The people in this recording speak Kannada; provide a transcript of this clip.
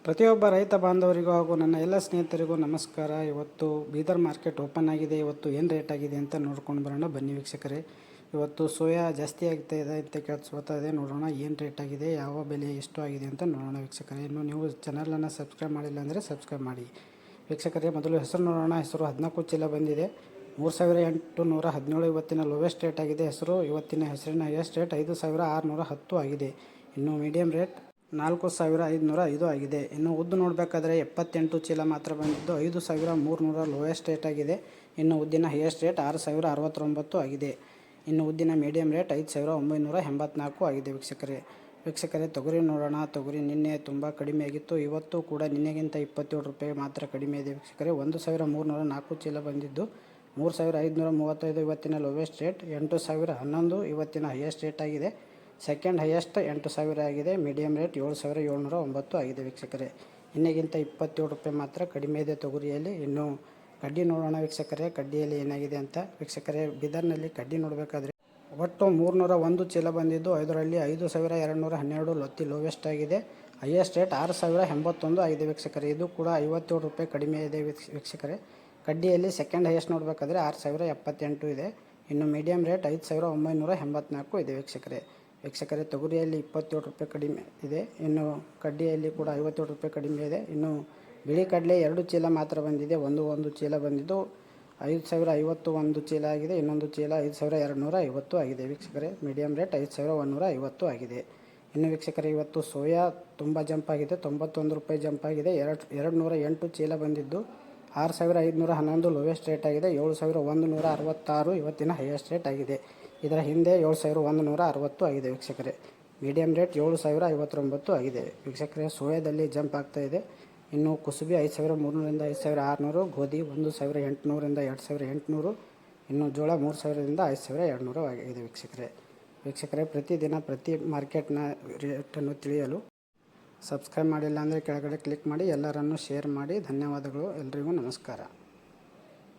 ಪ್ರತಿಯೊಬ್ಬ ರೈತ ಬಾಂಧವರಿಗೂ ಹಾಗೂ ನನ್ನ ಎಲ್ಲ ಸ್ನೇಹಿತರಿಗೂ ನಮಸ್ಕಾರ. ಇವತ್ತು ಬೀದರ್ ಮಾರ್ಕೆಟ್ ಓಪನ್ ಆಗಿದೆ. ಇವತ್ತು ಏನು ರೇಟ್ ಆಗಿದೆ ಅಂತ ನೋಡ್ಕೊಂಡು ಬರೋಣ ಬನ್ನಿ ವೀಕ್ಷಕರೇ. ಇವತ್ತು ಸೋಯಾ ಜಾಸ್ತಿ ಆಗ್ತಾ ಇದೆ ಅಂತ ಕೇಳಿಸ್ಕೊಳ್ತಾ ಇದೆ. ನೋಡೋಣ ಏನು ರೇಟ್ ಆಗಿದೆ, ಯಾವ ಬೆಲೆ ಎಷ್ಟು ಆಗಿದೆ ಅಂತ ನೋಡೋಣ ವೀಕ್ಷಕರೇ. ಇನ್ನು ನೀವು ಚಾನಲನ್ನು ಸಬ್ಸ್ಕ್ರೈಬ್ ಮಾಡಿಲ್ಲ ಅಂದರೆ ಸಬ್ಸ್ಕ್ರೈಬ್ ಮಾಡಿ ವೀಕ್ಷಕರೇ. ಮೊದಲು ಹೆಸರು ನೋಡೋಣ. ಹೆಸರು 14 ಚೀಲ ಬಂದಿದೆ, 3817. ಇವತ್ತಿನ ಲೋವೆಸ್ಟ್ ರೇಟ್ ಆಗಿದೆ ಹೆಸರು. ಇವತ್ತಿನ ಹೆಸರಿನ ಹೈಯೆಸ್ಟ್ ರೇಟ್ 5610 ಆಗಿದೆ. ಇನ್ನು ಮೀಡಿಯಂ ರೇಟ್ 4505 ಆಗಿದೆ. ಇನ್ನು ಉದ್ದು ನೋಡಬೇಕಾದ್ರೆ 78 ಚೀಲ ಮಾತ್ರ ಬಂದಿದ್ದು 5300 ಲೋಯೆಸ್ಟ್ ರೇಟ್ ಆಗಿದೆ. ಇನ್ನು ಉದ್ದಿನ ಹೈಯೆಸ್ಟ್ ರೇಟ್ 6069 ಆಗಿದೆ. ಇನ್ನು ಉದ್ದಿನ ಮೀಡಿಯಂ ರೇಟ್ 5984 ಆಗಿದೆ ವೀಕ್ಷಕರೇ. ತೊಗರಿ ನೋಡೋಣ. ತೊಗರಿ ನಿನ್ನೆ ತುಂಬ ಕಡಿಮೆ ಆಗಿತ್ತು, ಇವತ್ತು ಕೂಡ ನಿನ್ನೆಗಿಂತ 27 ರೂಪಾಯಿ ಮಾತ್ರ ಕಡಿಮೆ ಇದೆ ವೀಕ್ಷಕರೇ. 1304 ಚೀಲ ಬಂದಿದ್ದು 3535 ಇವತ್ತಿನ ಲೋವೆಸ್ಟ್ ರೇಟ್. 8011 ಇವತ್ತಿನ ಹೈಯೆಸ್ಟ್ ರೇಟ್ ಆಗಿದೆ. ಸೆಕೆಂಡ್ ಹೈಯೆಸ್ಟ್ 8000 ಆಗಿದೆ. ಮೀಡಿಯಂ ರೇಟ್ 7709 ಆಗಿದೆ ವೀಕ್ಷಕರೇ. ನಿನ್ನೆಗಿಂತ 27 ರೂಪಾಯಿ ಮಾತ್ರ ಕಡಿಮೆ ಇದೆ ತೊಗರಿಯಲ್ಲಿ. ಇನ್ನು ಕಡ್ಡಿ ನೋಡೋಣ ವೀಕ್ಷಕರೇ, ಕಡ್ಡಿಯಲ್ಲಿ ಏನಾಗಿದೆ ಅಂತ ವೀಕ್ಷಕರೇ. ಬೀದರ್ನಲ್ಲಿ ಕಡ್ಡಿ ನೋಡಬೇಕಾದ್ರೆ ಒಟ್ಟು 301 ಚೀಲ ಬಂದಿದ್ದು ಅದರಲ್ಲಿ 5212 ಲೋವೆಸ್ಟ್ ಆಗಿದೆ. ಹೈಯೆಸ್ಟ್ ರೇಟ್ 6081 ಆಗಿದೆ ವೀಕ್ಷಕರೇ. ಇದು ಕೂಡ 57 ರೂಪಾಯಿ ಕಡಿಮೆ ಇದೆ ವೀಕ್ಷಕರೇ. ಕಡ್ಡಿಯಲ್ಲಿ ಸೆಕೆಂಡ್ ಹೈಯೆಸ್ಟ್ ನೋಡಬೇಕಾದ್ರೆ 6078 ಇದೆ. ಇನ್ನು ಮೀಡಿಯಂ ರೇಟ್ 5984 ಇದೆ ವೀಕ್ಷಕರೇ. ತೊಗರಿಯಲ್ಲಿ 27 ರೂಪಾಯಿ ಕಡಿಮೆ ಇದೆ. ಇನ್ನು ಕಡ್ಡಿಯಲ್ಲಿ ಕೂಡ 57 ರೂಪಾಯಿ ಕಡಿಮೆ ಇದೆ. ಇನ್ನು ಬಿಳಿ ಕಡಲೆ 2 ಚೀಲ ಮಾತ್ರ ಬಂದಿದೆ. ಒಂದು ಚೀಲ ಬಂದಿದ್ದು 5050 ಒಂದು ಚೀಲ ಆಗಿದೆ. ಇನ್ನೊಂದು ಚೀಲ 5250 ಆಗಿದೆ ವೀಕ್ಷಕರೇ. ಮೀಡಿಯಂ ರೇಟ್ 5150 ಆಗಿದೆ. ಇನ್ನು ವೀಕ್ಷಕರೇ, ಇವತ್ತು ಸೋಯಾ ತುಂಬ ಜಂಪ್ ಆಗಿದೆ, 91 ರೂಪಾಯಿ ಜಂಪ್ ಆಗಿದೆ. 208 ಚೀಲ ಬಂದಿದ್ದು 6511 ಲೋವೆಸ್ಟ್ ರೇಟ್ ಆಗಿದೆ. 7166 ಇವತ್ತಿನ ಹೈಯೆಸ್ಟ್ ರೇಟ್ ಆಗಿದೆ. ಇದರ ಹಿಂದೆ 7160 ಆಗಿದೆ ವೀಕ್ಷಕರೇ. ಮೀಡಿಯಂ ರೇಟ್ 7059 ಆಗಿದೆ ವೀಕ್ಷಕರೇ. ಸೋಯಾದಲ್ಲಿ ಜಂಪ್ ಆಗ್ತಾ ಇದೆ. ಇನ್ನು ಕುಸುಬಿ 5300 5600, ಗೋಧಿ 1800 2800, ಇನ್ನು ಜೋಳ 3000 5200 ಆಗಿದೆ ವೀಕ್ಷಕರೇ. ಪ್ರತಿದಿನ ಪ್ರತಿ ಮಾರ್ಕೆಟ್ನ ರೇಟನ್ನು ತಿಳಿಯಲು ಸಬ್ಸ್ಕ್ರೈಬ್ ಮಾಡಿಲ್ಲ ಅಂದರೆ ಕೆಳಗಡೆ ಕ್ಲಿಕ್ ಮಾಡಿ, ಎಲ್ಲರನ್ನು ಶೇರ್ ಮಾಡಿ. ಧನ್ಯವಾದಗಳು, ಎಲ್ರಿಗೂ ನಮಸ್ಕಾರ.